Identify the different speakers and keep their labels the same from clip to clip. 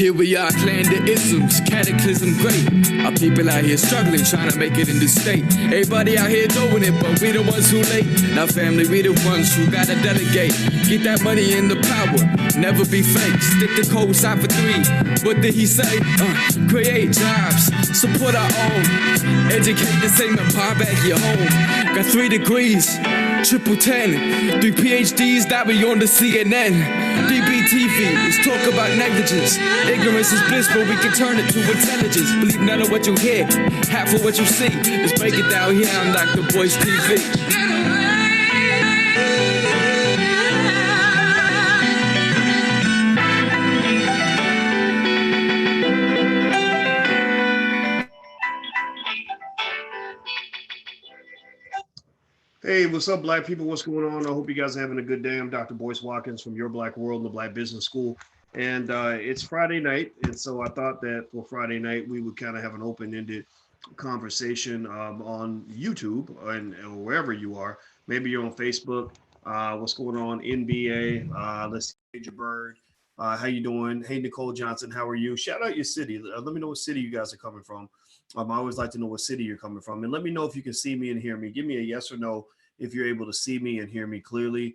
Speaker 1: Here we are, clan the isms, cataclysm great. Our people out here struggling, trying to make it in this state. Everybody out here doing it, but we the ones who late. Now family, we the ones who gotta delegate. Get that money and the power, never be fake. Stick the code, stop for 3. What did he say? Create jobs, support our own. Educate the same empire back your home. Got 3 degrees, triple 10. 3 PhDs that we on the CNN. DBTV, let's talk about negligence. Ignorance is bliss, but we can turn it to intelligence. Believe none of what you hear, half of what you see. Let's break it down here on Dr. Boyce TV.
Speaker 2: Hey, what's up, Black people? What's going on? I hope you guys are having a good day. I'm Dr. Boyce Watkins from Your Black World and the Black Business School. And it's Friday night. And so I thought that for Friday night, we would kind of have an open-ended conversation on YouTube and wherever you are. Maybe you're on Facebook. What's going on? NBA. Let's see, Major Bird. How you doing? Hey, Nicole Johnson, how are you? Shout out your city. Let me know what city you guys are coming from. I always like to know what city you're coming from. And let me know if you can see me and hear me. Give me a yes or no if you're able to see me and hear me clearly.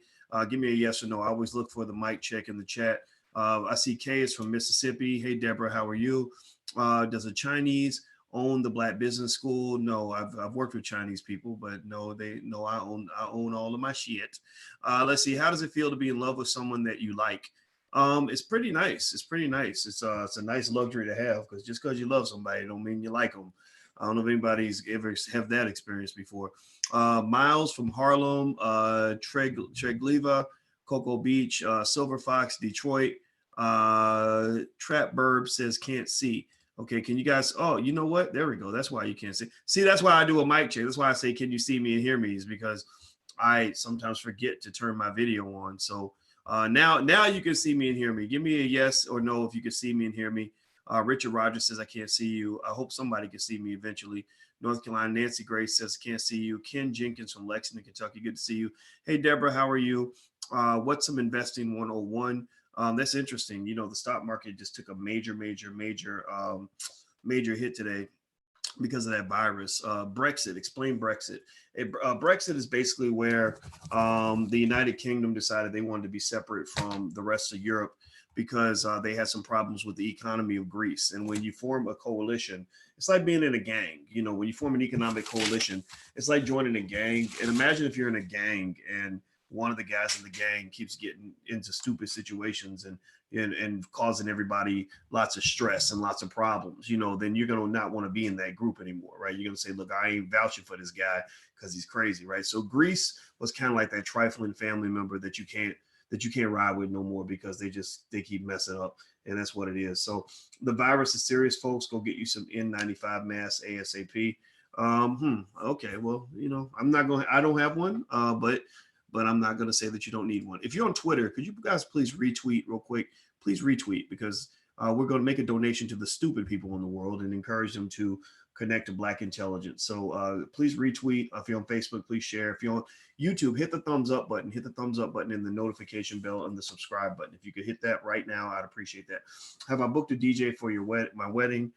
Speaker 2: Give me a yes or no. I always look for the mic check in the chat. I see Kay is from Mississippi. Hey, Deborah, how are you? Does a Chinese own the Black Business School? No, I've worked with Chinese people, but no, I own all of my shit. Let's see. How does it feel to be in love with someone that you like? It's pretty nice. It's pretty nice. It's a nice luxury to have, because just because you love somebody don't mean you like them. I don't know if anybody's ever have that experience before. Miles from Harlem, Tregliva, Cocoa Beach, Silver Fox, Detroit, Trap Burb says can't see. Okay, can you guys, oh, you know what? There we go. That's why you can't see. See, that's why I do a mic check. That's why I say, can you see me and hear me? Is because I sometimes forget to turn my video on. So now you can see me and hear me. Give me a yes or no if you can see me and hear me. Richard Rogers says I can't see you. I hope somebody can see me eventually. North Carolina, Nancy Grace says can't see you. Ken Jenkins from Lexington, Kentucky, good to see you. Hey, Deborah, how are you? What's some investing 101? That's interesting. You know, the stock market just took a major hit today because of that virus. Brexit, explain Brexit. Brexit is basically where the United Kingdom decided they wanted to be separate from the rest of Europe because they had some problems with the economy of Greece. And when you form a coalition, it's like being in a gang. You know, when you form an economic coalition, it's like joining a gang. And imagine if you're in a gang and one of the guys in the gang keeps getting into stupid situations and causing everybody lots of stress and lots of problems, you know, then you're going to not want to be in that group anymore, right? You're going to say, look, I ain't vouching for this guy because he's crazy, right? So Greece was kind of like that trifling family member that you can't ride with no more because they keep messing up. And that's what it is. So the virus is serious, folks. Go get you some N95 masks ASAP. Okay. Well, you know, I don't have one, but I'm not going to say that you don't need one. If you're on Twitter, could you guys please retweet real quick? Please retweet, because we're going to make a donation to the stupid people in the world and encourage them to connect to Black intelligence. So please retweet. If you're on Facebook, please share. If you're on YouTube, hit the thumbs up button. Hit the thumbs up button and the notification bell and the subscribe button. If you could hit that right now, I'd appreciate that. Have I booked a DJ for my wedding?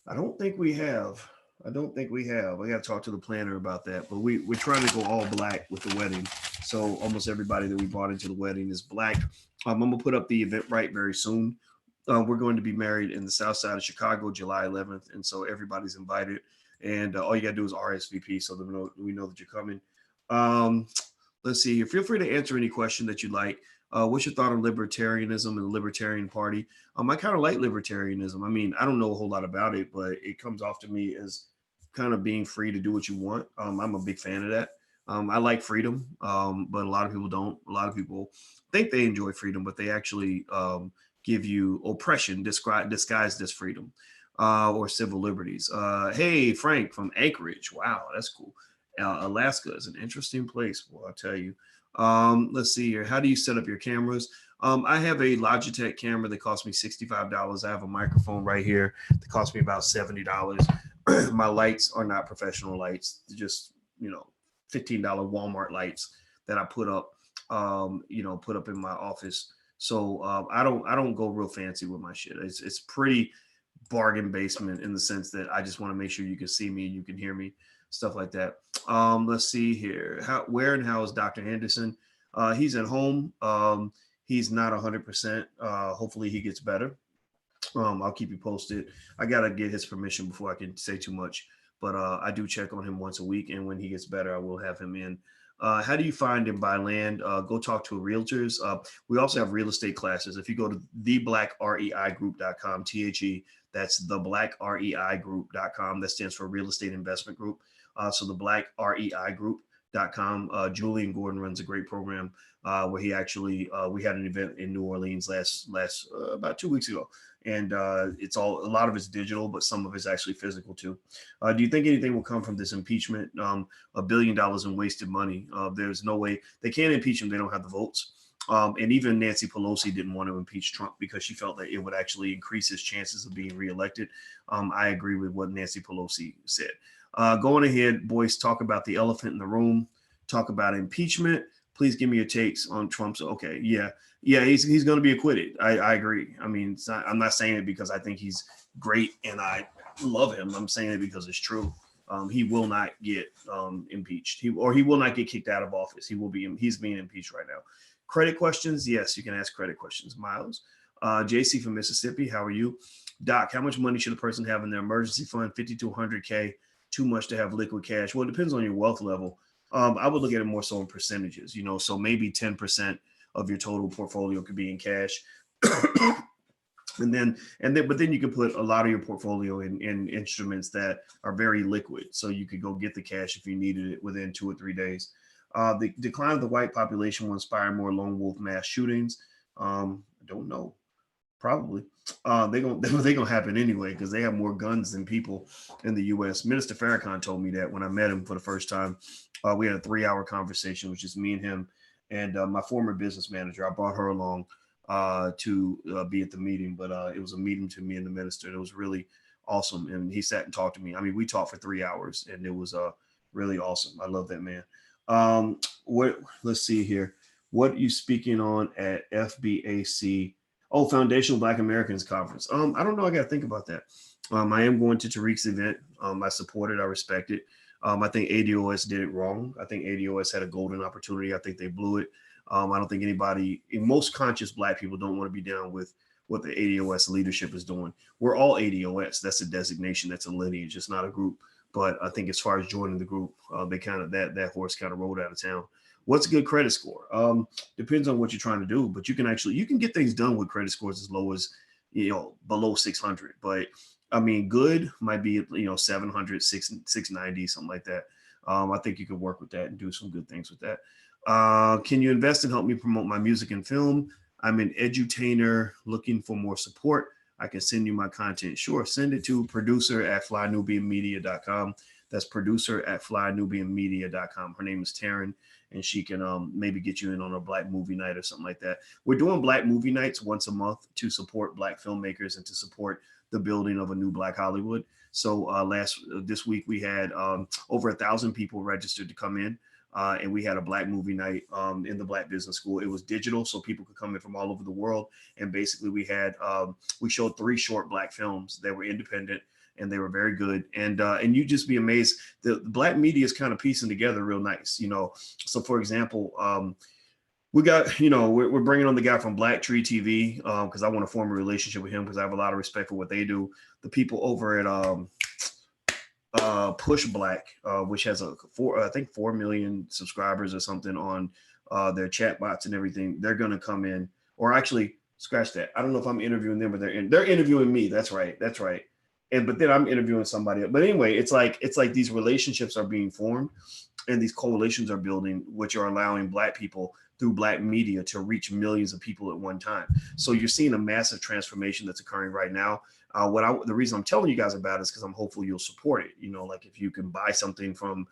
Speaker 2: I don't think we have. I got to talk to the planner about that. But we're trying to go all Black with the wedding. So almost everybody that we brought into the wedding is Black. I'm going to put up the Eventbrite very soon. We're going to be married in the South Side of Chicago, July 11th. And so everybody's invited. And all you got to do is RSVP so that we know that you're coming. Let's see here. Feel free to answer any question that you like. What's your thought on libertarianism and the Libertarian Party? I kind of like libertarianism. I mean, I don't know a whole lot about it, but it comes off to me as kind of being free to do what you want. I'm a big fan of that. I like freedom, but a lot of people don't. A lot of people think they enjoy freedom, but they actually give you oppression disguised as freedom or civil liberties. Hey, Frank from Anchorage. Wow, that's cool. Alaska is an interesting place, boy, I'll tell you. Let's see here. How do you set up your cameras? I have a Logitech camera that cost me $65. I have a microphone right here that cost me about $70. My lights are not professional lights. They're just, you know, $15 Walmart lights that I put up in my office So I don't go real fancy with my shit. It's pretty bargain basement in the sense that I just want to make sure you can see me, you can hear me, stuff like that. Let's see here. Where and how is Dr. Henderson? He's at home. He's not 100%. Hopefully he gets better. I'll keep you posted. I gotta get his permission before I can say too much, but I do check on him once a week, and when he gets better, I will have him in. How do you find and buy land? Go talk to realtors. We also have real estate classes. If you go to theblackreigroup.com, that's theblackreigroup.com. That stands for Real Estate Investment Group. So the blackreigroup.com. Julian Gordon runs a great program where he actually we had an event in New Orleans last about 2 weeks ago, and it's a lot of it's digital, but some of it's actually physical too. Do you think anything will come from this impeachment? $1 billion in wasted money. There's no way they can't impeach him. They don't have the votes. And even Nancy Pelosi didn't want to impeach Trump because she felt that it would actually increase his chances of being reelected. I agree with what Nancy Pelosi said. Going ahead, Boyce, talk about the elephant in the room. Talk about impeachment. Please give me your takes on Trump's. Okay, yeah, he's going to be acquitted. I agree. I mean, I'm not saying it because I think he's great and I love him. I'm saying it because it's true. He will not get impeached. He will not get kicked out of office. He's being impeached right now. Credit questions? Yes, you can ask credit questions. Miles, JC from Mississippi, how are you? Doc, how much money should a person have in their emergency fund? 50 to 100K, too much to have liquid cash? Well, it depends on your wealth level. I would look at it more so in percentages, so maybe 10% of your total portfolio could be in cash. But then you can put a lot of your portfolio in instruments that are very liquid. So you could go get the cash if you needed it within 2 or 3 days. The decline of the white population will inspire more lone wolf mass shootings. I don't know. Probably. They're gonna happen anyway because they have more guns than people in the U.S. Minister Farrakhan told me that when I met him for the first time. We had a 3-hour conversation, which is me and him and my former business manager. I brought her along to be at the meeting, but it was a meeting to me and the minister. And it was really awesome. And he sat and talked to me. I mean, we talked for 3 hours and it was really awesome. I love that man. Let's see here. What are you speaking on at FBAC? Oh, Foundational Black Americans Conference. I don't know. I got to think about that. I am going to Tariq's event. I support it. I respect it. I think ADOS did it wrong. I think ADOS had a golden opportunity. I think they blew it. I don't think most conscious Black people don't want to be down with what the ADOS leadership is doing. We're all ADOS. That's a designation. That's a lineage. It's not a group. But I think as far as joining the group, they kind of that horse kind of rolled out of town. What's a good credit score? Depends on what you're trying to do, but you can get things done with credit scores as low as below 600. But I mean, good might be 700, 690, something like that. I think you could work with that and do some good things with that. Can you invest and help me promote my music and film? I'm an edutainer looking for more support. I can send you my content. Sure, send it to producer@flynubianmedia.com. That's producer@flynubianmedia.com. Her name is Taryn, and she can maybe get you in on a Black movie night or something like that. We're doing Black movie nights once a month to support Black filmmakers and to support the building of a new Black Hollywood. So this week we had over 1,000 people registered to come in. And we had a Black movie night in the Black Business School. It was digital, so people could come in from all over the world. And basically we showed 3 short Black films. They were independent and they were very good. And you just be amazed. The Black media is kind of piecing together real nice, So for example, we got, we're bringing on the guy from Black Tree TV because I want to form a relationship with him because I have a lot of respect for what they do. The people over at Push Black, which has 4 million subscribers or something on their chat bots and everything. They're going to come in, or actually scratch that. I don't know if I'm interviewing them, but they're interviewing me. That's right. But then I'm interviewing somebody else. But anyway, it's like these relationships are being formed and these coalitions are building, which are allowing Black people through Black media to reach millions of people at one time. So you're seeing a massive transformation that's occurring right now. The reason I'm telling you guys about it is because I'm hopeful you'll support it. Like if you can buy something from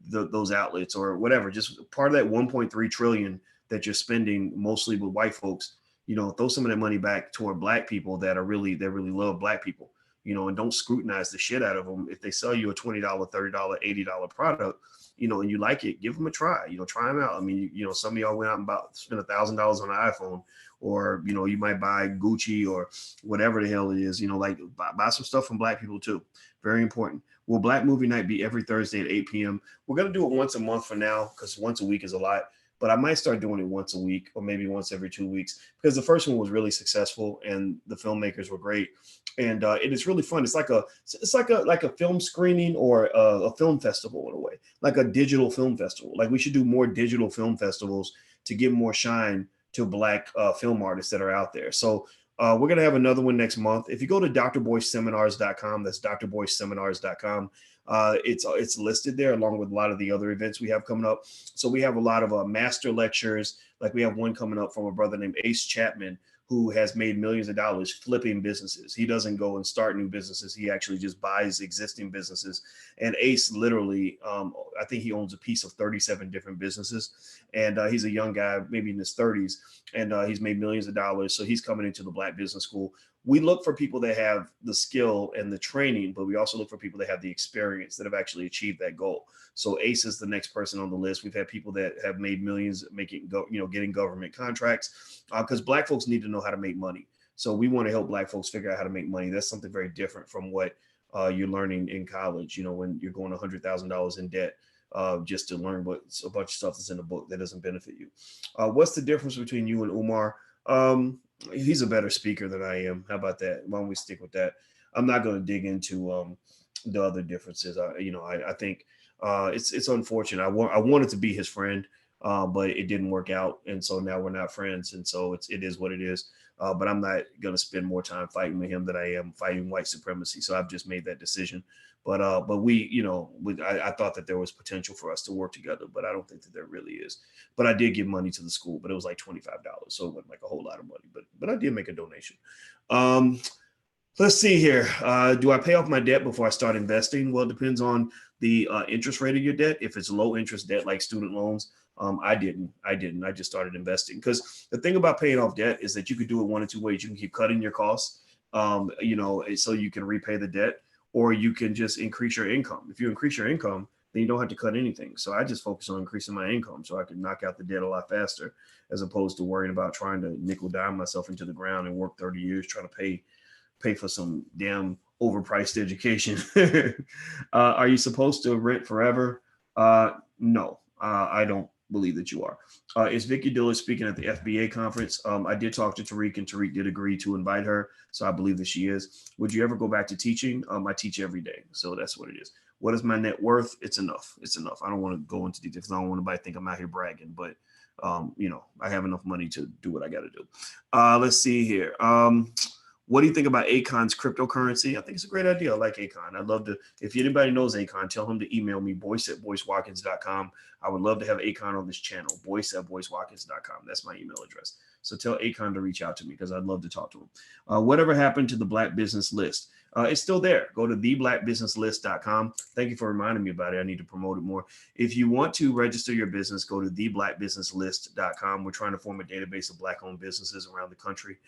Speaker 2: those outlets or whatever, just part of that 1.3 trillion that you're spending mostly with white folks, throw some of that money back toward Black people that really love Black people. and don't scrutinize the shit out of them. If they sell you a $20, $30, $80 product, and you like it, give them a try, try them out. I mean, some of y'all went out and spent $1,000 on an iPhone, or, you might buy Gucci or whatever the hell it is, like buy some stuff from Black people too. Very important. Will Black Movie Night be every Thursday at 8 p.m.? We're going to do it once a month for now, because once a week is a lot. But I might start doing it once a week, or maybe once every 2 weeks, because the first one was really successful and the filmmakers were great, and it is really fun. It's like a film screening, or a film festival in a way, like a digital film festival. Like, we should do more digital film festivals to give more shine to Black film artists that are out there. So we're going to have another one next month. If you go to drboyceseminars.com, that's drboyceseminars.com. It's listed there along with a lot of the other events we have coming up. So we have a lot of master lectures. Like, we have one coming up from a brother named Ace Chapman, who has made millions of dollars flipping businesses. He doesn't go and start new businesses. He actually just buys existing businesses. And Ace literally, I think he owns a piece of 37 different businesses. And he's a young guy, maybe in his 30s, and he's made millions of dollars. So he's coming into the Black Business School. We look for people that have the skill and the training, but we also look for people that have the experience, that have actually achieved that goal. So Ace is the next person on the list. We've had people that have made millions getting government contracts, because Black folks need to know how to make money. So we want to help Black folks figure out how to make money. That's something very different from what you're learning in college, when you're going $100,000 in debt just to learn a bunch of stuff that's in the book that doesn't benefit you. What's the difference between you and Umar? He's a better speaker than I am. How about that? Why don't we stick with that? I'm not going to dig into the other differences. I think it's unfortunate. I wanted to be his friend, but it didn't work out, and so now we're not friends. And so it is what it is. But I'm not going to spend more time fighting with him than I am fighting white supremacy. So I've just made that decision. But we, I thought that there was potential for us to work together, but I don't think that there really is. But I did give money to the school, but it was like $25, so it wasn't like a whole lot of money. But I did make a donation. Let's see here. Do I pay off my debt before I start investing? Well, it depends on the interest rate of your debt. If it's low interest debt like student loans, I didn't. I just started investing, because the thing about paying off debt is that you could do it one of two ways. You can keep cutting your costs, so you can repay the debt, or you can just increase your income. If you increase your income, then you don't have to cut anything. So I just focus on increasing my income so I can knock out the debt a lot faster, as opposed to worrying about trying to nickel dime myself into the ground and work 30 years trying to pay for some damn overpriced education. Are you supposed to rent forever? No, I don't believe that you are. Is Vicky Diller speaking at the FBA conference? I did talk to Tariq, and Tariq did agree to invite her, so I believe that she is. Would you ever go back to teaching? I teach every day, so that's what it is. What is my net worth? It's enough. I don't want to go into details. I don't want anybody to think I'm out here bragging, but I have enough money to do what I got to do. Let's see here. What do you think about Akon's cryptocurrency? I think it's a great idea. I like Akon. I'd love to, if anybody knows Akon, tell him to email me, boyce@boycewatkins.com. I would love to have Akon on this channel, boyce@boycewatkins.com. That's my email address. So tell Akon to reach out to me, because I'd love to talk to him. Whatever happened to the Black Business List? It's still there. Go to theblackbusinesslist.com. Thank you for reminding me about it. I need to promote it more. If you want to register your business, go to theblackbusinesslist.com. We're trying to form a database of Black-owned businesses around the country.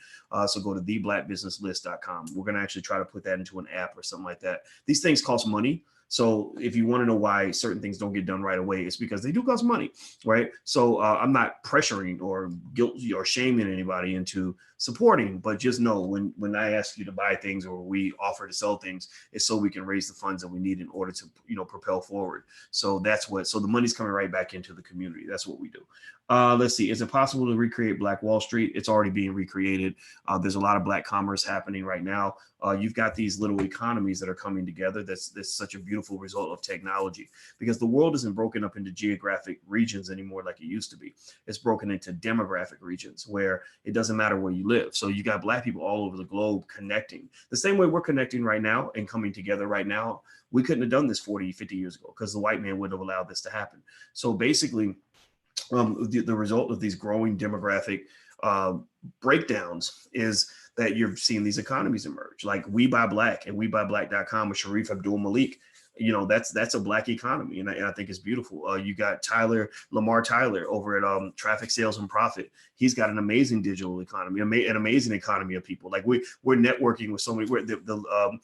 Speaker 2: So go to theblackbusinesslist.com. We're going to actually try to put that into an app or something like that. These things cost money. So if you want to know why certain things don't get done right away, it's because they do cost money, right? So I'm not pressuring or guilty or shaming anybody into supporting, but just know when I ask you to buy things or we offer to sell things, it's so we can raise the funds that we need in order to, propel forward. So so the money's coming right back into the community. That's what we do. Let's see. Is it possible to recreate Black Wall Street? It's already being recreated. There's a lot of Black commerce happening right now. You've got these little economies that are coming together. That's such a beautiful result of technology, because the world isn't broken up into geographic regions anymore like it used to be. It's broken into demographic regions where it doesn't matter where you live. So you got Black people all over the globe connecting the same way we're connecting right now and coming together right now. We couldn't have done this 40, 50 years ago because the white man wouldn't have allowed this to happen. So basically, the result of these growing demographic breakdowns is that you're seeing these economies emerge. Like We Buy Black and WeBuyBlack.com with Sharif Abdul Malik. that's a Black economy, and I think it's beautiful. You got Lamar Tyler over at Traffic Sales and Profit. He's got an amazing digital economy, an amazing economy of people. Like we're networking with so many. The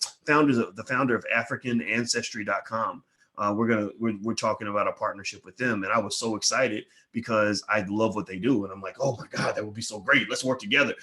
Speaker 2: founder of AfricanAncestry.com. We're talking about a partnership with them, and I was so excited because I love what they do, and I'm like, oh my God, that would be so great. Let's work together.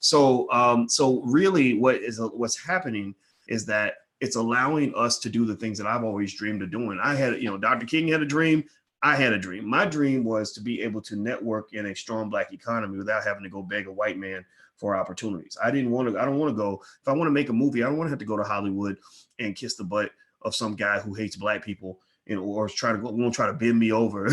Speaker 2: So really, what's happening is that it's allowing us to do the things that I've always dreamed of doing. I had, Dr. King had a dream. I had a dream. My dream was to be able to network in a strong Black economy without having to go beg a white man for opportunities. I don't want to go, if I want to make a movie, I don't want to have to go to Hollywood and kiss the butt of some guy who hates Black people, or won't try to bend me over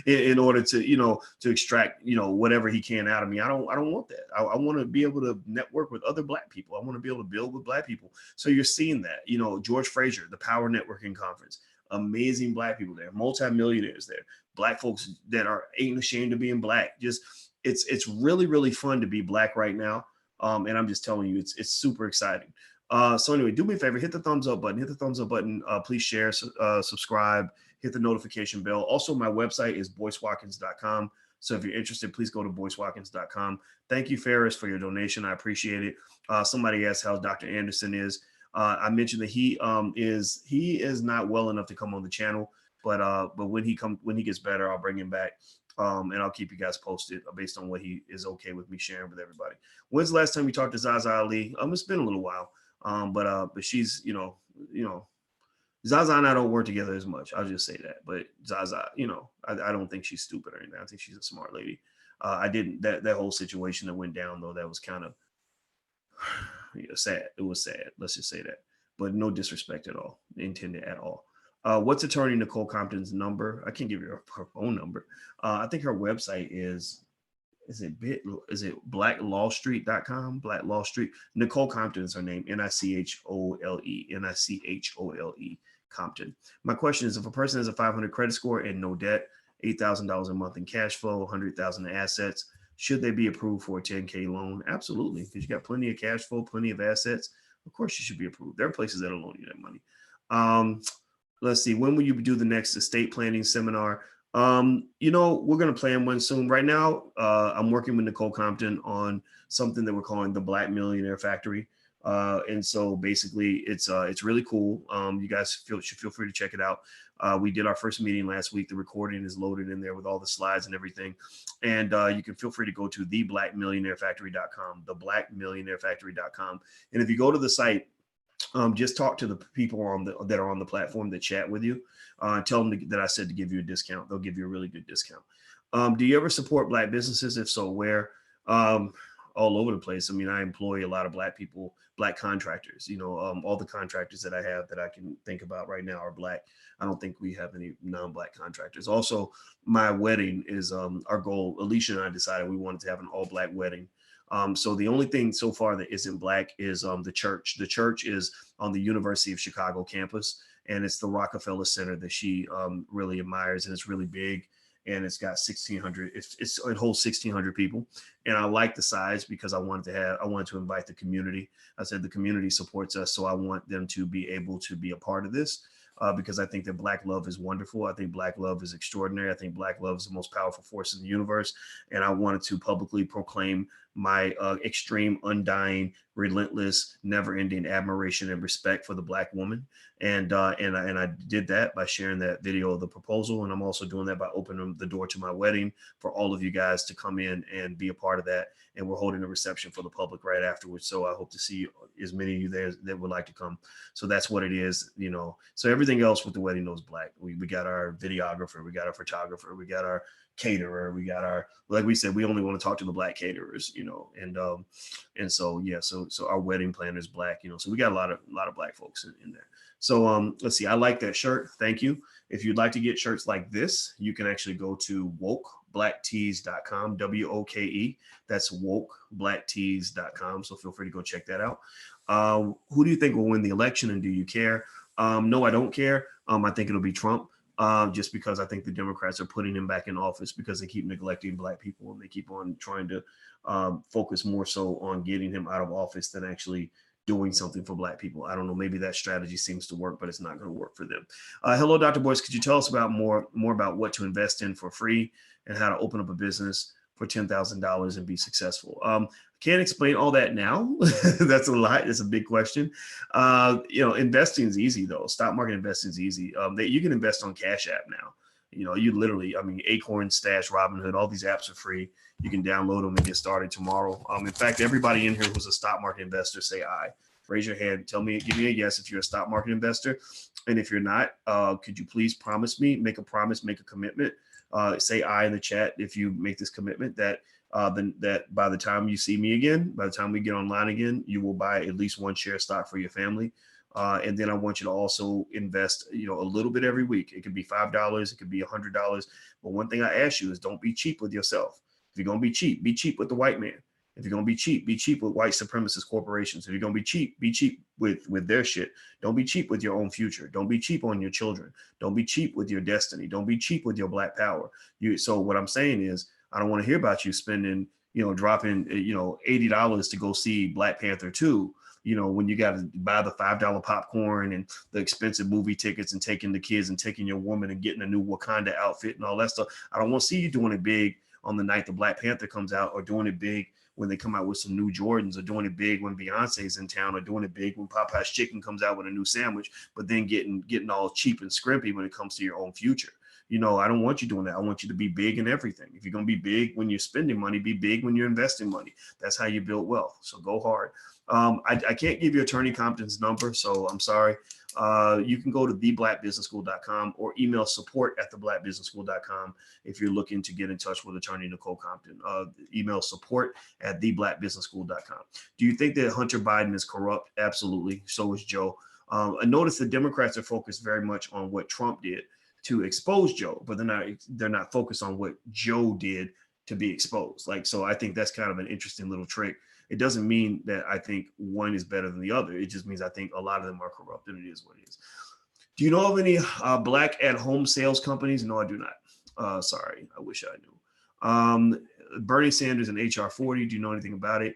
Speaker 2: in order to extract, whatever he can out of me. I don't want that. I want to be able to network with other Black people. I want to be able to build with Black people. So you're seeing that, George Fraser, the Power Networking Conference, amazing Black people there, multimillionaires there, Black folks that ain't ashamed of being Black. Just it's really, really fun to be Black right now. And I'm just telling you, it's super exciting. So anyway, do me a favor, hit the thumbs up button. Please share, subscribe, hit the notification bell. Also, my website is boycewatkins.com. So if you're interested, please go to boycewatkins.com. Thank you, Ferris, for your donation. I appreciate it. Somebody asked how Dr. Anderson is. I mentioned that he is not well enough to come on the channel, but when he gets better, I'll bring him back. And I'll keep you guys posted based on what he is okay with me sharing with everybody. When's the last time you talked to Zaza Ali? It's been a little while. But she's, Zaza and I don't work together as much. I'll just say that. But Zaza, I don't think she's stupid or anything. I think she's a smart lady. That whole situation that went down though, that was kind of sad. It was sad. Let's just say that. But no disrespect at all, intended at all. What's attorney Nicole Compton's number? I can't give you her phone number. I think her website is it blacklawstreet.com? Black Law Street. Nicole Compton is her name. Nichole Compton. My question is, if a person has a 500 credit score and no debt, $8,000 a month in cash flow, 100,000 in assets, should they be approved for a 10K loan? Absolutely, because you got plenty of cash flow, plenty of assets. Of course you should be approved. There are places that'll loan you that money. Let's see, when will you do the next estate planning seminar? We're going to plan one soon. Right now, I'm working with Nicole Compton on something that we're calling the Black Millionaire Factory. And so basically it's really cool. You guys should feel free to check it out. We did our first meeting last week. The recording is loaded in there with all the slides and everything. And you can feel free to go to theblackmillionairefactory.com, theblackmillionairefactory.com. And if you go to the site, just talk to the people that are on the platform that chat with you. Tell them that I said to give you a discount. They'll give you a really good discount. Do you ever support Black businesses? If so, where? All over the place. I mean, I employ a lot of Black people, Black contractors. All the contractors that I have that I can think about right now are Black. I don't think we have any non-Black contractors. Also, my wedding is our goal. Alicia and I decided we wanted to have an all-Black wedding. So the only thing so far that isn't Black is the church. The church is on the University of Chicago campus, and it's the Rockefeller Center that she really admires, and it's really big, and it's got 1,600. It holds 1,600 people, and I like the size because I wanted to invite the community. I said the community supports us, so I want them to be able to be a part of this. Because I think that Black love is wonderful. I think Black love is extraordinary. I think Black love is the most powerful force in the universe. And I wanted to publicly proclaim my extreme, undying, relentless, never-ending admiration and respect for the Black woman. And I did that by sharing that video of the proposal. And I'm also doing that by opening the door to my wedding for all of you guys to come in and be a part of that. And we're holding a reception for the public right afterwards. So I hope to see as many of you there that would like to come. So that's what it is, So everything else with the wedding is Black. We got our videographer, we got our photographer, we got our caterer, we got our, like we said, we only want to talk to the Black caterers, and so yeah, so our wedding planner is Black, so we got a lot of Black folks in there. So let's see, I like that shirt. Thank you. If you'd like to get shirts like this, you can actually go to wokeblacktees.com, WOKE. That's wokeblacktees.com. So feel free to go check that out. Who do you think will win the election, and do you care? No, I don't care. I think it'll be Trump. Just because I think the Democrats are putting him back in office because they keep neglecting Black people, and they keep on trying to focus more so on getting him out of office than actually doing something for Black people. I don't know. Maybe that strategy seems to work, but it's not going to work for them. Hello, Dr. Boyce. Could you tell us about more about what to invest in for free and how to open up a business for $10,000 and be successful? Can't explain all that now. That's a lot. It's a big question. Investing is easy though. Stock market investing is easy. You can invest on Cash App now. You literally, Acorn, Stash, Robinhood, all these apps are free. You can download them and get started tomorrow. In fact, everybody in here who's a stock market investor, say aye. Raise your hand. Give me a yes if you're a stock market investor. And if you're not, could you please make a promise, make a commitment. Say aye in the chat if you make this commitment that by the time you see me again, by the time we get online again, you will buy at least one share of stock for your family. And then I want you to also invest, a little bit every week. It could be $5, it could be $100. But one thing I ask you is don't be cheap with yourself. If you're going to be cheap with the white man. If you're going to be cheap with white supremacist corporations. If you're going to be cheap with their shit. Don't be cheap with your own future. Don't be cheap on your children. Don't be cheap with your destiny. Don't be cheap with your Black power. So what I'm saying is, I don't want to hear about you spending, dropping, $80 to go see Black Panther 2, when you got to buy the $5 popcorn and the expensive movie tickets and taking the kids and taking your woman and getting a new Wakanda outfit and all that stuff. I don't want to see you doing it big on the night the Black Panther comes out, or doing it big when they come out with some new Jordans, or doing it big when Beyonce's in town, or doing it big when Popeye's Chicken comes out with a new sandwich, but then getting all cheap and scrimpy when it comes to your own future. I don't want you doing that. I want you to be big in everything. If you're going to be big when you're spending money, be big when you're investing money. That's how you build wealth. So go hard. I can't give you Attorney Compton's number, so I'm sorry. You can go to theblackbusinessschool.com or email support@theblackbusinessschool.com if you're looking to get in touch with Attorney Nicole Compton. Email support@theblackbusinessschool.com. Do you think that Hunter Biden is corrupt? Absolutely. So is Joe. I notice the Democrats are focused very much on what Trump did to expose Joe, but they're not focused on what Joe did to be exposed. So I think that's kind of an interesting little trick. It doesn't mean that I think one is better than the other. It just means I think a lot of them are corrupt, and it is what it is. Do you know of any Black at-home sales companies? No, I do not. Sorry, I wish I knew. Bernie Sanders and HR 40. Do you know anything about it?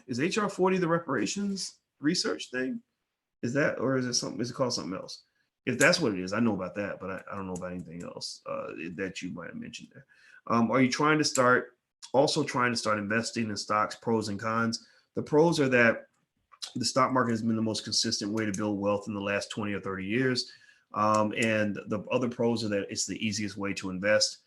Speaker 2: Is HR 40 the reparations research thing? Is that, or is it something? Is it called something else? If that's what it is, I know about that, but I don't know about anything else that you might have mentioned there. Are you trying to start investing in stocks? Pros and cons. The pros are that the stock market has been the most consistent way to build wealth in the last 20 or 30 years. And the other pros are that it's the easiest way to invest.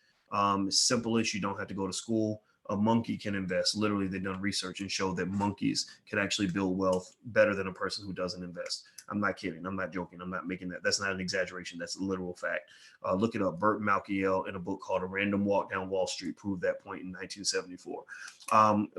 Speaker 2: Simplest, you don't have to go to school. A monkey can invest. Literally, they've done research and showed that monkeys can actually build wealth better than a person who doesn't invest. I'm not kidding. I'm not joking. I'm not making that. That's not an exaggeration. That's a literal fact. Look it up. Burt Malkiel in a book called A Random Walk Down Wall Street proved that point in 1974.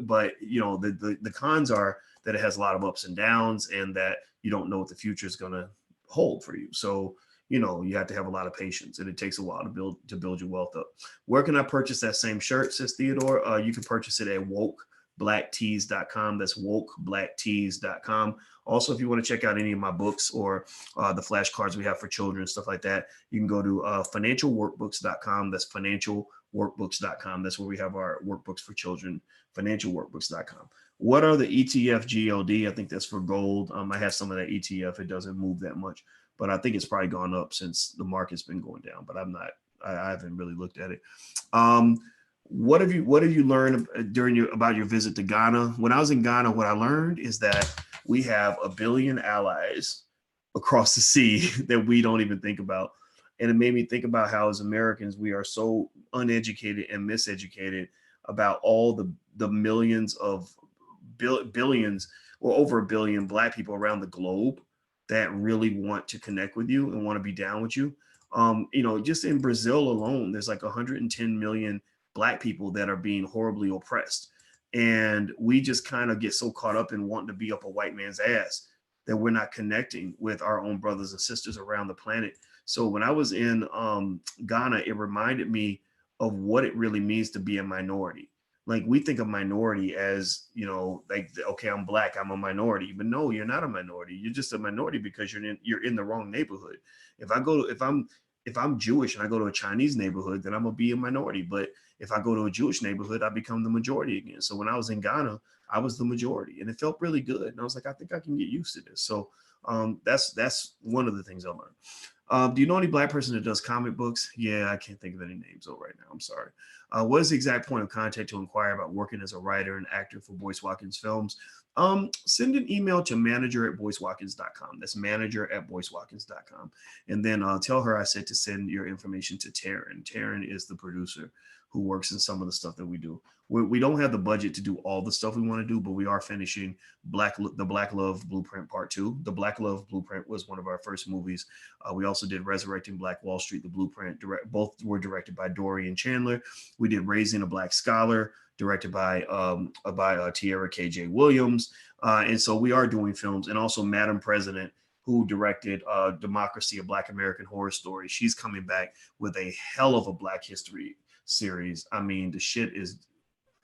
Speaker 2: But the cons are that it has a lot of ups and downs, and that you don't know what the future is going to hold for you. So you have to have a lot of patience, and it takes a while to build your wealth up. Where can I purchase that same shirt, says Theodore? You can purchase it at wokeblacktees.com. That's wokeblacktees.com. Also, if you want to check out any of my books or the flashcards we have for children and stuff like that, you can go to financialworkbooks.com. That's financialworkbooks.com. That's where we have our workbooks for children, financialworkbooks.com. What are the ETF GLD? I think that's for gold. I have some of that ETF. It doesn't move that much, but I think it's probably gone up since the market's been going down, but I haven't really looked at it. What have you learned about your visit to Ghana? When I was in Ghana, what I learned is that we have 1 billion allies across the sea that we don't even think about. And it made me think about how, as Americans, we are so uneducated and miseducated about all the millions of billions or over 1 billion Black people around the globe that really want to connect with you and want to be down with you. Just in Brazil alone, there's like 110 million Black people that are being horribly oppressed. And we just kind of get so caught up in wanting to be up a white man's ass that we're not connecting with our own brothers and sisters around the planet. So when I was in Ghana, it reminded me of what it really means to be a minority. Like, we think of minority as, okay, I'm Black, I'm a minority, but no, you're not a minority. You're just a minority because you're in the wrong neighborhood. If I'm if I'm Jewish and I go to a Chinese neighborhood, then I'm gonna be a minority. But if I go to a Jewish neighborhood, I become the majority again. So when I was in Ghana, I was the majority, and it felt really good. And I was like, I think I can get used to this. So that's one of the things I learned. Do you know any Black person that does comic books? Yeah, I can't think of any names though right now. I'm sorry. What is the exact point of contact to inquire about working as a writer and actor for Boyce Watkins Films? Send an email to manager@boycewatkins.com. That's manager@boycewatkins.com. And then tell her I said to send your information to Taryn. Taryn is the producer who works in some of the stuff that we do. We don't have the budget to do all the stuff we want to do, but we are finishing the Black Love Blueprint Part 2. The Black Love Blueprint was one of our first movies. We also did Resurrecting Black Wall Street, the Blueprint. Both were directed by Dorian Chandler. We did Raising a Black Scholar, directed by Tierra K.J. Williams. And so we are doing films. And also Madam President, who directed Democracy, a Black American Horror Story. She's coming back with a hell of a Black History series. I mean, the shit is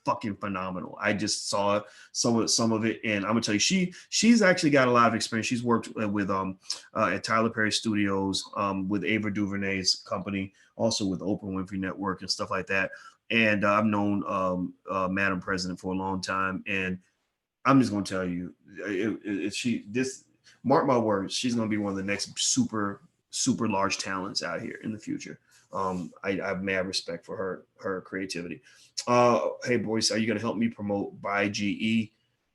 Speaker 2: fucking phenomenal. I just saw some of it, and I'm gonna tell you, she's actually got a lot of experience. She's worked with at Tyler Perry Studios, with Ava DuVernay's company, also with Oprah Winfrey Network and stuff like that. And I've known Madam President for a long time, and I'm just gonna tell you, mark my words, she's gonna be one of the next super large talents out here in the future. I have mad respect for her creativity. Hey Boyce, are you going to help me promote Buy GE?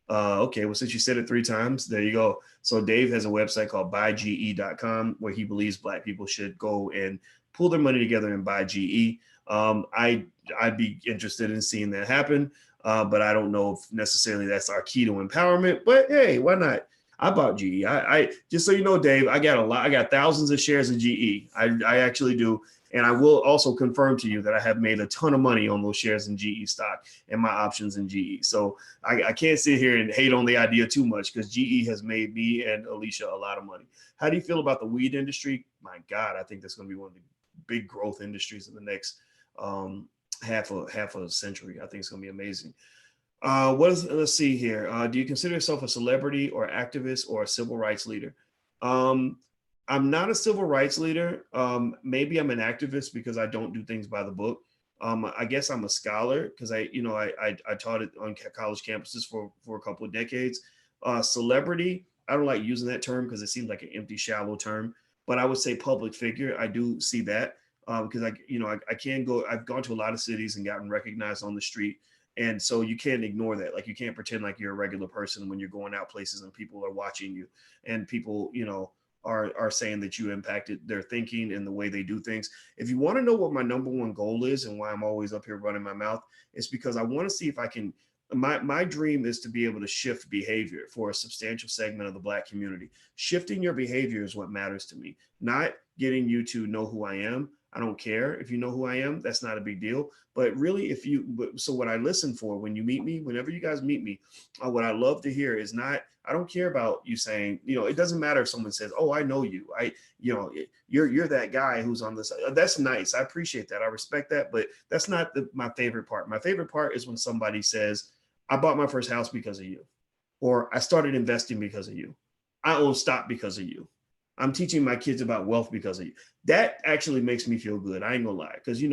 Speaker 2: Okay, well, since you said it 3 times, there you go. So Dave has a website called buyge.com where he believes Black people should go and pull their money together and buy GE. I'd be interested in seeing that happen, but I don't know if necessarily that's our key to empowerment. But hey, why not? I bought GE. I just so you know, Dave, I got thousands of shares of GE. I actually do. And I will also confirm to you that I have made a ton of money on those shares in GE stock and my options in GE. So I can't sit here and hate on the idea too much, because GE has made me and Alicia a lot of money. How do you feel about the weed industry? My God, I think that's going to be one of the big growth industries in the next half a century. I think it's going to be amazing. Let's see here. Do you consider yourself a celebrity or activist or a civil rights leader? I'm not a civil rights leader. Maybe I'm an activist because I don't do things by the book. I guess I'm a scholar because I taught it on college campuses for a couple of decades. Celebrity, I don't like using that term because it seems like an empty, shallow term. But I would say public figure. I do see that because I've gone to a lot of cities and gotten recognized on the street. And so you can't ignore that. Like, you can't pretend like you're a regular person when you're going out places and people are watching you, and people, are saying that you impacted their thinking and the way they do things. If you want to know what my number one goal is and why I'm always up here running my mouth, it's because I want to see if I can, my dream is to be able to shift behavior for a substantial segment of the Black community. Shifting your behavior is what matters to me, not getting you to know who I am. I don't care if you know who I am. That's not a big deal. But really, so what I listen for when you meet me, whenever you guys meet me, what I love to hear is not, I don't care about you saying, it doesn't matter if someone says, oh, I know you. You're that guy who's on this. That's nice. I appreciate that. I respect that. But that's not my favorite part. My favorite part is when somebody says, I bought my first house because of you, or I started investing because of you. I own stock because of you. I'm teaching my kids about wealth because of you. That actually makes me feel good. I ain't gonna lie, because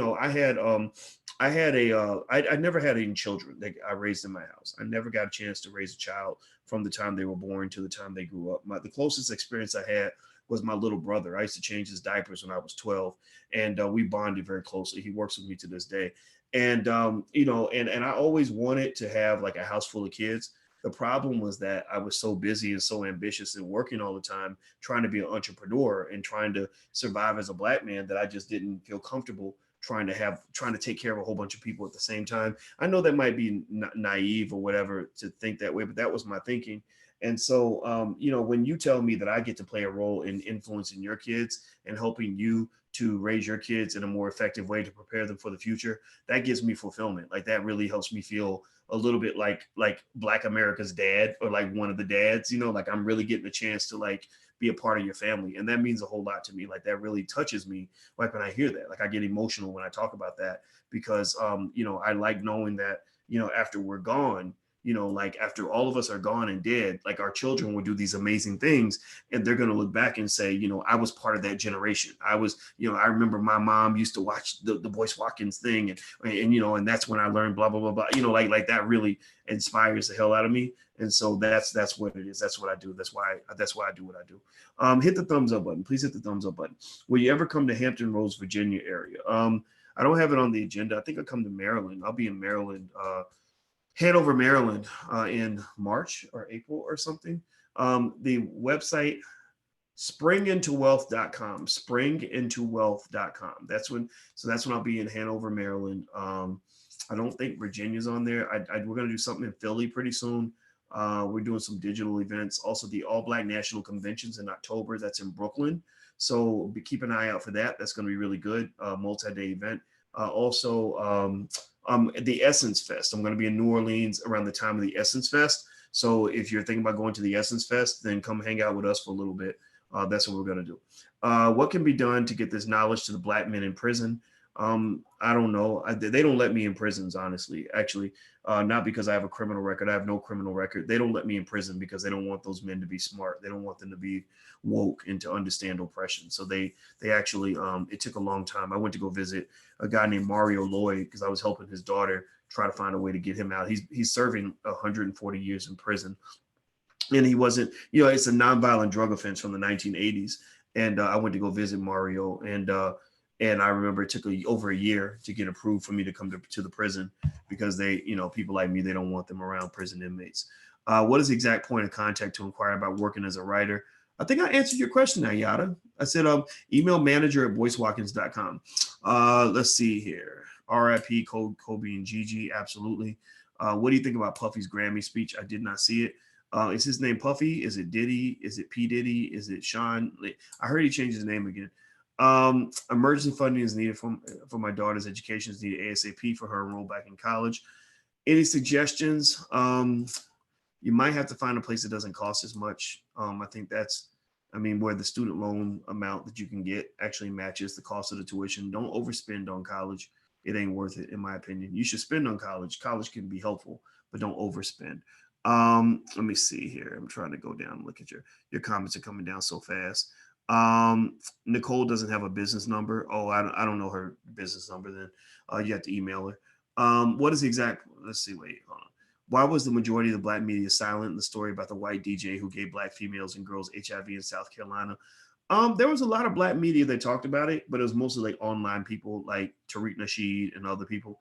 Speaker 2: I never had any children that I raised in my house. I never got a chance to raise a child from the time they were born to the time they grew up. The closest experience I had was my little brother. I used to change his diapers when I was 12, and we bonded very closely. He works with me to this day, and and I always wanted to have like a house full of kids. The problem was that I was so busy and so ambitious and working all the time, trying to be an entrepreneur and trying to survive as a Black man, that I just didn't feel comfortable trying to take care of a whole bunch of people at the same time. I know that might be naive or whatever to think that way, but that was my thinking. And so, when you tell me that I get to play a role in influencing your kids and helping you to raise your kids in a more effective way to prepare them for the future, that gives me fulfillment. Like, that really helps me feel a little bit like Black America's dad, or like one of the dads, like I'm really getting a chance to like be a part of your family. And that means a whole lot to me. Like, that really touches me. Like, when I hear that, like, I get emotional when I talk about that, because, I like knowing that, after we're gone, like after all of us are gone and dead, like our children will do these amazing things, and they're going to look back and say, I was part of that generation. I was, I remember my mom used to watch the Boyce Watkins thing, and that's when I learned blah blah blah blah. Like that really inspires the hell out of me. And so that's what it is. That's what I do. That's why I do what I do. Hit the thumbs up button. Please hit the thumbs up button. Will you ever come to Hampton Roads, Virginia area? I don't have it on the agenda. I think I'll come to Maryland. I'll be in Maryland, Hanover, Maryland, in March or April or something. The website, springintowealth.com, springintowealth.com. That's when I'll be in Hanover, Maryland. I don't think Virginia's on there. We're going to do something in Philly pretty soon. We're doing some digital events. Also, the All Black National Conventions in October. That's in Brooklyn. So keep an eye out for that. That's going to be really good. Multi-day event. Also, the Essence Fest. I'm going to be in New Orleans around the time of the Essence Fest. So if you're thinking about going to the Essence Fest, then come hang out with us for a little bit. That's what we're going to do. What can be done to get this knowledge to the Black men in prison? I don't know. They don't let me in prisons, honestly, actually, not because I have a criminal record. I have no criminal record. They don't let me in prison because they don't want those men to be smart. They don't want them to be woke and to understand oppression. So they actually, it took a long time. I went to go visit a guy named Mario Lloyd because I was helping his daughter try to find a way to get him out. He's serving 140 years in prison. And he wasn't, it's a nonviolent drug offense from the 1980s. And I went to go visit Mario, and I remember it took over a year to get approved for me to come to the prison because they, people like me, they don't want them around prison inmates. What is the exact point of contact to inquire about working as a writer? I think I answered your question, Ayada. I said, email manager@boycewatkins.com. Let's see here. RIP Kobe and Gigi. Absolutely. What do you think about Puffy's Grammy speech? I did not see it. Is his name Puffy? Is it Diddy? Is it P. Diddy? Is it Sean? I heard he changed his name again. Emergency funding is needed for my daughter's education is needed ASAP for her enroll back in college. Any suggestions? You might have to find a place that doesn't cost as much. I think where the student loan amount that you can get actually matches the cost of the tuition. Don't overspend on college. It ain't worth it, in my opinion. You should spend on college. College can be helpful, but don't overspend. Let me see here. I'm trying to go down and look at your comments are coming down so fast. Nicole doesn't have a business number. Oh, I don't know her business number then. You have to email her. What is the exact, let's see, wait, hold on. Why was the majority of the Black media silent in the story about the white DJ who gave Black females and girls HIV in South Carolina? There was a lot of Black media that talked about it, but it was mostly like online people like Tariq Nasheed and other people.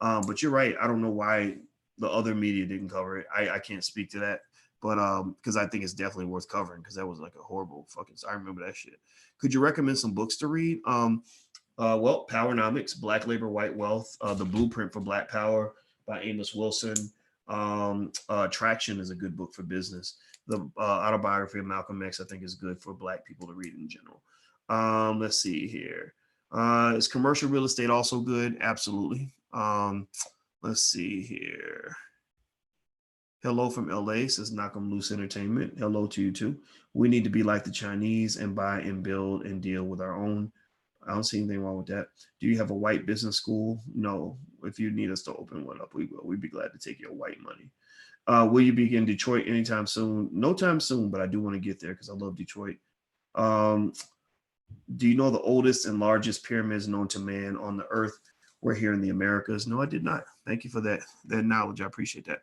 Speaker 2: But you're right. I don't know why the other media didn't cover it. I can't speak to that. But because I think it's definitely worth covering because that was like a horrible fucking. I remember that shit. Could you recommend some books to read? Well, Powernomics, Black Labor, White Wealth, The Blueprint for Black Power by Amos Wilson. Traction is a good book for business. The autobiography of Malcolm X, I think, is good for Black people to read in general. Let's see here. Is commercial real estate also good? Absolutely. Let's see here. Hello from LA, says Nakam Loose Entertainment. Hello to you too. We need to be like the Chinese and buy and build and deal with our own. I don't see anything wrong with that. Do you have a white business school? No. If you need us to open one up, we will. We'd be glad to take your white money. Will you be in Detroit anytime soon? No time soon, but I do want to get there because I love Detroit. Do you know the oldest and largest pyramids known to man on the earth were here in the Americas? No, I did not. Thank you for that knowledge. I appreciate that.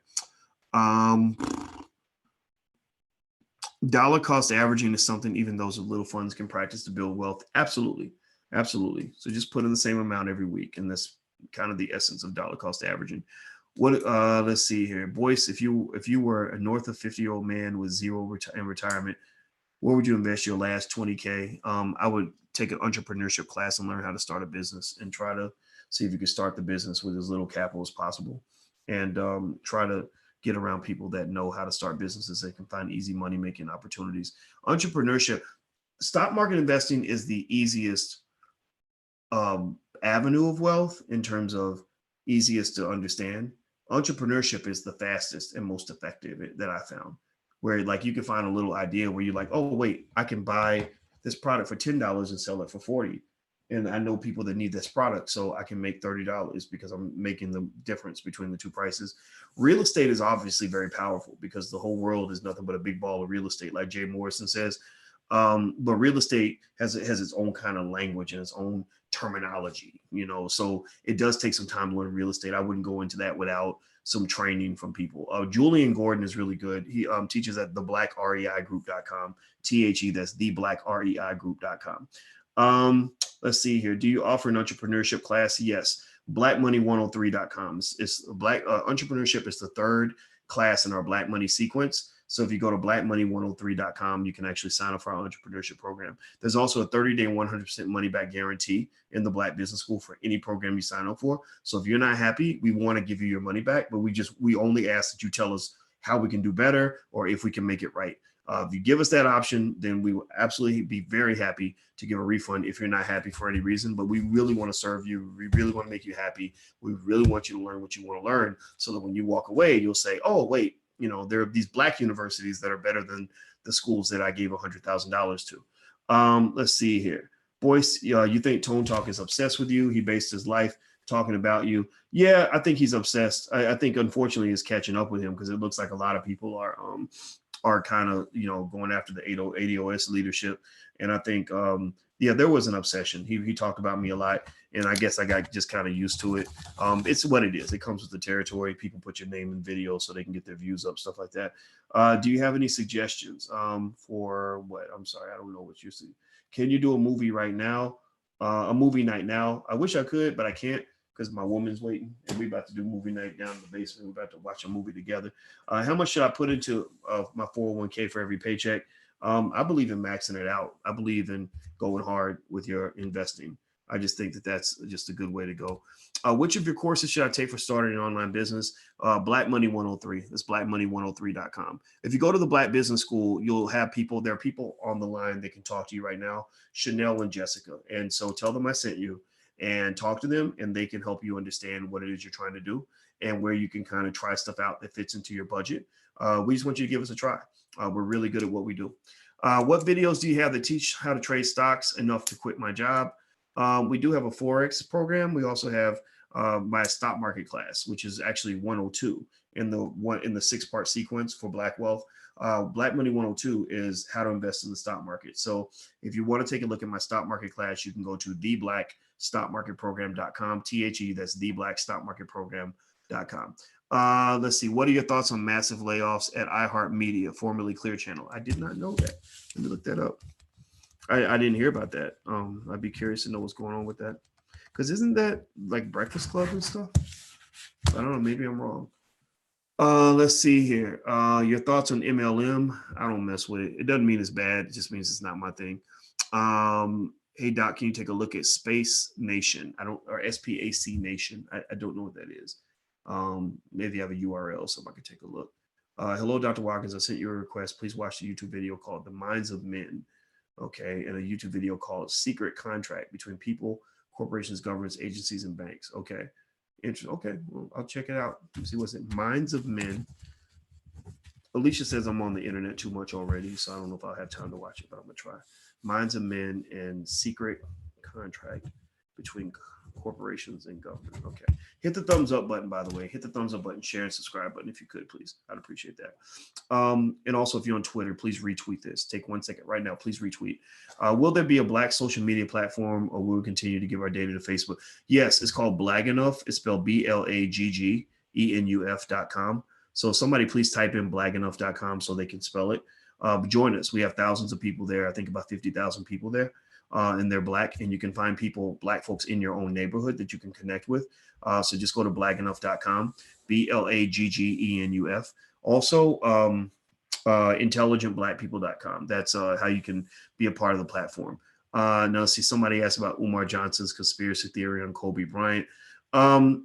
Speaker 2: Dollar cost averaging is something even those with little funds can practice to build wealth. Absolutely. So just put in the same amount every week. And that's kind of the essence of dollar cost averaging. Let's see here. Boyce, if you were a north of 50-year-old man with zero in retirement, where would you invest your last 20K? I would take an entrepreneurship class and learn how to start a business and try to see if you can start the business with as little capital as possible and try to get around people that know how to start businesses. They can find easy money-making opportunities. Entrepreneurship, stock market investing is the easiest avenue of wealth in terms of easiest to understand. Entrepreneurship is the fastest and most effective that I found, where like you can find a little idea where you're like, oh, wait, I can buy this product for $10 and sell it for $40. and I know people that need this product, so I can make $30 because I'm making the difference between the two prices. Real estate is obviously very powerful because the whole world is nothing but a big ball of real estate, like Jay Morrison says. But real estate has its own kind of language and its own terminology, so it does take some time to learn real estate. I wouldn't go into that without some training from people. Julian Gordon is really good. He teaches at theblackreigroup.com. That's theblackreigroup.com. Let's see here. Do you offer an entrepreneurship class? Yes. Blackmoney103.com. It's Black Entrepreneurship is the third class in our Black Money sequence. So if you go to blackmoney103.com, you can actually sign up for our entrepreneurship program. There's also a 30-day 100% money back guarantee in the Black Business School for any program you sign up for. So if you're not happy, we want to give you your money back, but we only ask that you tell us how we can do better or if we can make it right. If you give us that option, then we will absolutely be very happy to give a refund if you're not happy for any reason. But we really want to serve you. We really want to make you happy. We really want you to learn what you want to learn so that when you walk away, you'll say, oh, wait, there are these Black universities that are better than the schools that I gave $100,000 to. Let's see here. Boyce, you think Tone Talk is obsessed with you? He based his life talking about you. Yeah, I think he's obsessed. I think, unfortunately, it's catching up with him because it looks like a lot of people are kind of, going after the ADOS leadership. And I think, there was an obsession. He talked about me a lot, and I guess I got just kind of used to it. It's what it is. It comes with the territory. People put your name in videos so they can get their views up, stuff like that. Do you have any suggestions for what? I'm sorry, I don't know what you see. Can you do a movie right now? A movie night now? I wish I could, but I can't because my woman's waiting, and we're about to do movie night down in the basement. We're about to watch a movie together. How much should I put into my 401k for every paycheck? I believe in maxing it out. I believe in going hard with your investing. I just think that that's just a good way to go. Which of your courses should I take for starting an online business? Black Money 103. That's blackmoney103.com. If you go to the Black Business School, you'll have people. There are people on the line that can talk to you right now, Chanel and Jessica. And so tell them I sent you and talk to them, and they can help you understand what it is you're trying to do and where you can kind of try stuff out that fits into your budget. We just want you to give us a try. We're really good at what we do. What videos do you have that teach how to trade stocks enough to quit my job? We do have a Forex program. We also have my stock market class, which is actually 102 in the 6-part sequence for Black Wealth. Black Money 102 is how to invest in the stock market. So if you want to take a look at my stock market class, you can go to theblackstockmarketprogram.com. That's theblackstockmarketprogram.com. Let's see. What are your thoughts on massive layoffs at iHeartMedia, formerly Clear Channel? I did not know that. Let me look that up. I didn't hear about that. I'd be curious to know what's going on with that. Because isn't that like Breakfast Club and stuff? I don't know. Maybe I'm wrong. Let's see here. Your thoughts on MLM? I don't mess with it. It doesn't mean it's bad. It just means it's not my thing. Hey Doc, can you take a look at Space Nation? Or SPAC Nation. I don't know what that is. Maybe you have a URL so I can take a look. Hello, Dr. Watkins. I sent you a request. Please watch the YouTube video called The Minds of Men. Okay, and a YouTube video called Secret Contract Between People, Corporations, Governments, Agencies, and Banks. Okay. Interesting. Okay, well, I'll check it out. Let's see what's it. Minds of Men. Alicia says I'm on the internet too much already, so I don't know if I'll have time to watch it, but I'm gonna try. Minds of Men and Secret Contract Between Corporations and Government. Okay. Hit the thumbs up button, by the way. Hit the thumbs up button, share, and subscribe button if you could, please. I'd appreciate that. And also, if you're on Twitter, please retweet this. Take 1 second right now. Please retweet. Will there be a Black social media platform, or will we continue to give our data to Facebook? Yes, it's called Blag Enough. It's spelled BLAGGENUF.com. So somebody please type in blagenough.com so they can spell it. Join us. We have thousands of people there. I think about 50,000 people there. And they're Black, and you can find Black folks in your own neighborhood that you can connect with. So just go to blagenough.com, BLAGGENUF. Also, intelligentblackpeople.com. That's how you can be a part of the platform. Now, see, somebody asked about Umar Johnson's conspiracy theory on Kobe Bryant. I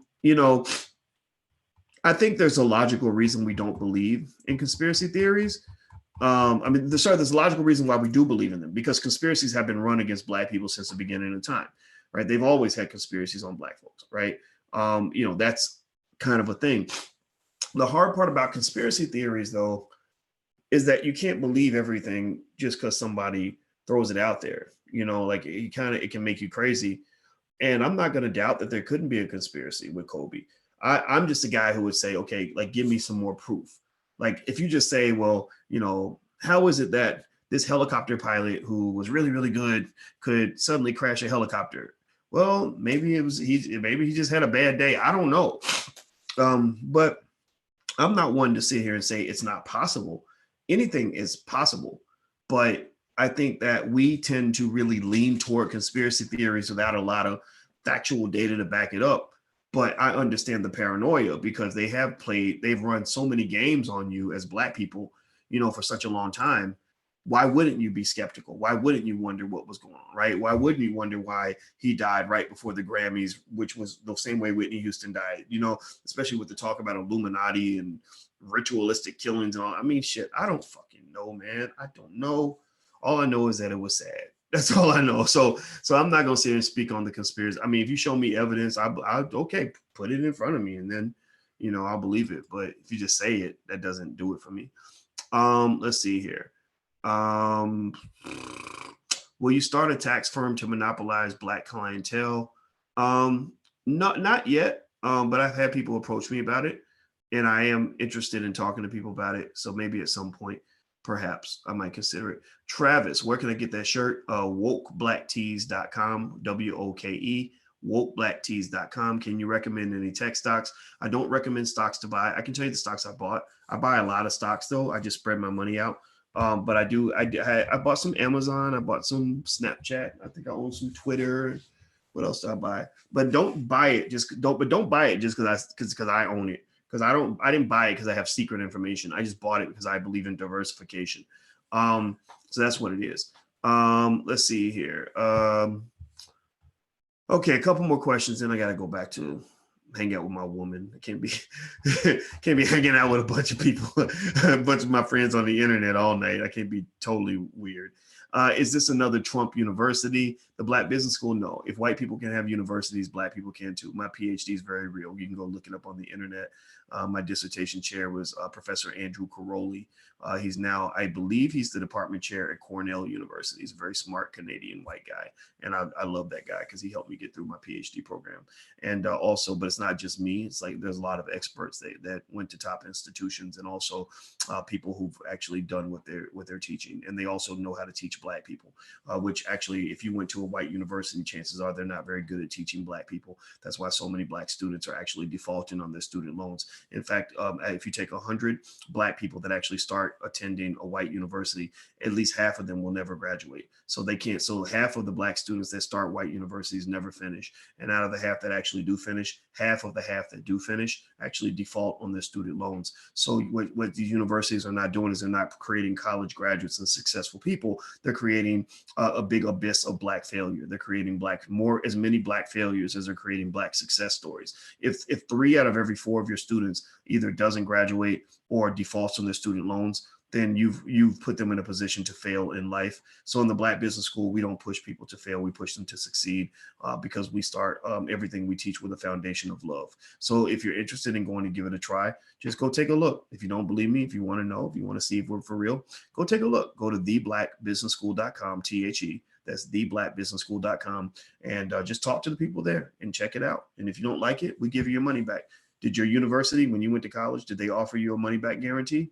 Speaker 2: think there's a logical reason we don't believe in conspiracy theories. There's a logical reason why we do believe in them, because conspiracies have been run against Black people since the beginning of time, right? They've always had conspiracies on Black folks, right? That's kind of a thing. The hard part about conspiracy theories, though, is that you can't believe everything just because somebody throws it out there. Like it can make you crazy. And I'm not going to doubt that there couldn't be a conspiracy with Kobe. I'm just a guy who would say, okay, like, give me some more proof. Like, if you just say, well, how is it that this helicopter pilot who was really, really good could suddenly crash a helicopter? Well, maybe maybe he just had a bad day. I don't know. But I'm not one to sit here and say it's not possible. Anything is possible. But I think that we tend to really lean toward conspiracy theories without a lot of factual data to back it up. But I understand the paranoia because they've run so many games on you as Black people, for such a long time. Why wouldn't you be skeptical? Why wouldn't you wonder what was going on, right? Why wouldn't you wonder why he died right before the Grammys, which was the same way Whitney Houston died, especially with the talk about Illuminati and ritualistic killings and all. I mean, shit, I don't fucking know, man. I don't know. All I know is that it was sad. That's all I know. So I'm not gonna sit here and speak on the conspiracy. I mean, if you show me evidence, I okay, put it in front of me, and then I'll believe it. But if you just say it, that doesn't do it for me. Let's see here. Will you start a tax firm to monopolize Black clientele? Not yet. But I've had people approach me about it, and I am interested in talking to people about it. So maybe at some point, perhaps I might consider it. Travis, where can I get that shirt? WokeBlackTees.com, WOKE, WokeBlackTees.com. Can you recommend any tech stocks? I don't recommend stocks to buy. I can tell you the stocks I bought. I buy a lot of stocks though. I just spread my money out. But I bought some Amazon. I bought some Snapchat. I think I own some Twitter. What else did I buy? But don't buy it. Don't buy it just because I own it. Because I didn't buy it because I have secret information. I just bought it because I believe in diversification. So that's what it is. Let's see here. Okay, a couple more questions, then I gotta go back to hang out with my woman. I can't be hanging out with a bunch of people, a bunch of my friends on the internet all night. I can't be totally weird. Is this another Trump university? The Black Business School? No. If white people can have universities, Black people can too. My PhD is very real. You can go look it up on the internet. My dissertation chair was Professor Andrew Caroli. He's now, I believe he's the department chair at Cornell University. He's a very smart Canadian white guy. And I love that guy because he helped me get through my PhD program. And also, but it's not just me. It's like there's a lot of experts that went to top institutions, and also people who've actually done what they're teaching. And they also know how to teach Black people, which actually, if you went to a white university, chances are they're not very good at teaching Black people. That's why so many Black students are actually defaulting on their student loans. In fact, if you take 100 Black people that actually start attending a white university, at least half of them will never graduate. So they can't. So half of the Black students that start white universities never finish. And out of the half that actually do finish, half of the half that do finish actually default on their student loans. So what these universities are not doing is they're not creating college graduates and successful people. They're creating a big abyss of Black failure. They're creating as many Black failures as they're creating Black success stories. If 3 out of every 4 of your students either doesn't graduate or defaults on their student loans, then you've put them in a position to fail in life. So in the Black Business School, we don't push people to fail. We push them to succeed because we start everything we teach with a foundation of love. So if you're interested in going to give it a try, just go take a look. If you don't believe me, if you want to know, if you want to see if we're for real, go take a look. Go to theblackbusinessschool.com, THE. That's theblackbusinessschool.com, and just talk to the people there and check it out. And if you don't like it, we give you your money back. Did your university, when you went to college, did they offer you a money back guarantee?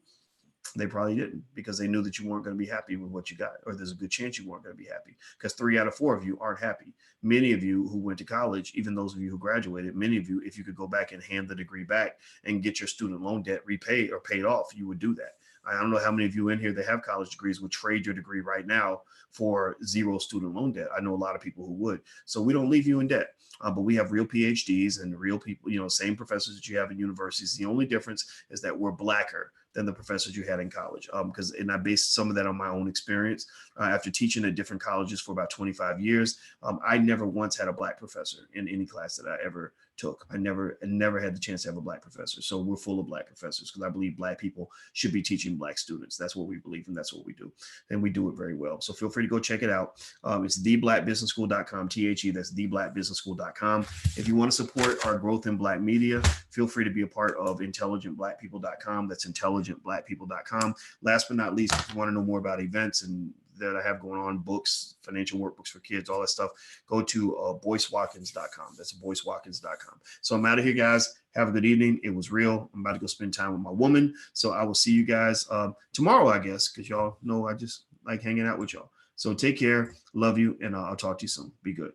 Speaker 2: They probably didn't, because they knew that you weren't going to be happy with what you got, or there's a good chance you weren't going to be happy, because 3 out of 4 of you aren't happy. Many of you who went to college, even those of you who graduated, many of you, if you could go back and hand the degree back and get your student loan debt repaid or paid off, you would do that. I don't know how many of you in here that have college degrees would trade your degree right now for 0 student loan debt. I know a lot of people who would. So we don't leave you in debt, but we have real PhDs and real people, same professors that you have in universities. The only difference is that we're Blacker than the professors you had in college. And I based some of that on my own experience. After teaching at different colleges for about 25 years, I never once had a Black professor in any class that I ever took. I never had the chance to have a Black professor. So we're full of Black professors, because I believe Black people should be teaching Black students. That's what we believe, and that's what we do. And we do it very well. So feel free to go check it out. It's theblackbusinessschool.com, THE. That's theblackbusinessschool.com. If you want to support our growth in Black media, feel free to be a part of intelligentblackpeople.com. That's intelligentblackpeople.com. Last but not least, if you want to know more about events and that I have going on, books, financial workbooks for kids, all that stuff, go to BoyceWatkins.com. That's BoyceWatkins.com. So I'm out of here, guys. Have a good evening. It was real. I'm about to go spend time with my woman. So I will see you guys tomorrow, I guess, because y'all know I just like hanging out with y'all. So take care. Love you. And I'll talk to you soon. Be good.